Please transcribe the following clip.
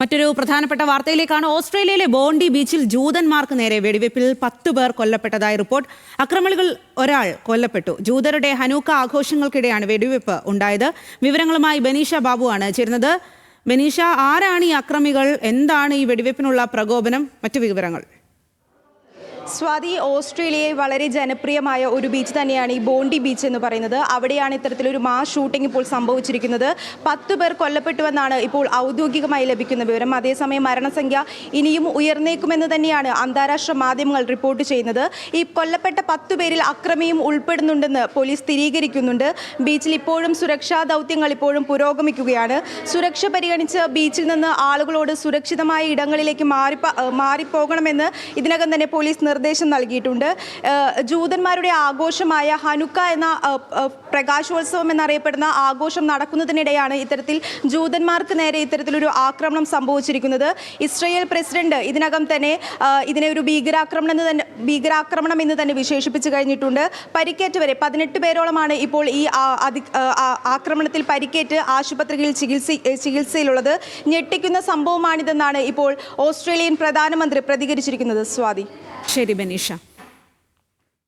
മറ്റൊരു പ്രധാനപ്പെട്ട വാർത്തയിലേക്കാണ്. ഓസ്ട്രേലിയയിലെ ബോണ്ടി ബീച്ചിൽ ജൂതന്മാർക്ക് നേരെ വെടിവെപ്പിൽ 10 പേർ കൊല്ലപ്പെട്ടതായി റിപ്പോർട്ട്. അക്രമികളിൽ ഒരാൾ കൊല്ലപ്പെട്ടു. ജൂതരുടെ ഹനൂക്ക ആഘോഷങ്ങൾക്കിടെയാണ് വെടിവെപ്പ് ഉണ്ടായത്. വിവരങ്ങളുമായി ബനീഷ ബാബുവാണ് ചേരുന്നത്. ബനീഷ, ആരാണ് ഈ അക്രമികൾ? എന്താണ് ഈ വെടിവെപ്പിനുള്ള പ്രകോപനം? മറ്റു വിവരങ്ങൾ. സ്വാതി, ഓസ്ട്രേലിയയിൽ വളരെ ജനപ്രിയമായ ഒരു ബീച്ച് തന്നെയാണ് ഈ ബോണ്ടി ബീച്ച് എന്ന് പറയുന്നത്. അവിടെയാണ് ഇത്തരത്തിലൊരു മാസ് ഷൂട്ടിംഗ് ഇപ്പോൾ സംഭവിച്ചിരിക്കുന്നത്. 10 പേർ കൊല്ലപ്പെട്ടുവെന്നാണ് ഇപ്പോൾ ഔദ്യോഗികമായി ലഭിക്കുന്ന വിവരം. അതേസമയം മരണസംഖ്യ ഇനിയും ഉയർന്നേക്കുമെന്ന് തന്നെയാണ് അന്താരാഷ്ട്ര മാധ്യമങ്ങൾ റിപ്പോർട്ട് ചെയ്യുന്നത്. ഈ കൊല്ലപ്പെട്ട 10 പേരിൽ അക്രമിയും ഉൾപ്പെടുന്നുണ്ടെന്ന് പോലീസ് സ്ഥിരീകരിക്കുന്നുണ്ട്. ബീച്ചിൽ ഇപ്പോഴും സുരക്ഷാ ദൗത്യങ്ങൾ ഇപ്പോഴും പുരോഗമിക്കുകയാണ്. സുരക്ഷ പരിഗണിച്ച് ബീച്ചിൽ നിന്ന് ആളുകളോട് സുരക്ഷിതമായ ഇടങ്ങളിലേക്ക് മാറിപ്പോകണമെന്ന് ഇതിനകം തന്നെ പോലീസ് നിർദ്ദേശം നൽകിയിട്ടുണ്ട്. ജൂതന്മാരുടെ ആഘോഷമായ ഹനുക്ക എന്ന പ്രകാശോത്സവം എന്നറിയപ്പെടുന്ന ആഘോഷം നടക്കുന്നതിനിടെയാണ് ഇത്തരത്തിൽ ജൂതന്മാർക്ക് നേരെ ഇത്തരത്തിലൊരു ആക്രമണം സംഭവിച്ചിരിക്കുന്നത്. ഇസ്രയേൽ പ്രസിഡന്റ് ഇതിനകം തന്നെ ഇതിനെ ഒരു ഭീകരാക്രമണം എന്ന് തന്നെ വിശേഷിപ്പിച്ചു കഴിഞ്ഞിട്ടുണ്ട്. പരിക്കേറ്റവരെ 18 പേരോളമാണ് ഇപ്പോൾ ഈ ആക്രമണത്തിൽ പരിക്കേറ്റ് ആശുപത്രിയിൽ ചികിത്സയിലുള്ളത്. ഞെട്ടിക്കുന്ന സംഭവമാണിതെന്നാണ് ഇപ്പോൾ ഓസ്ട്രേലിയൻ പ്രധാനമന്ത്രി പ്രതികരിച്ചിരിക്കുന്നത്. സ്വാതി. ശരി ബനീഷ.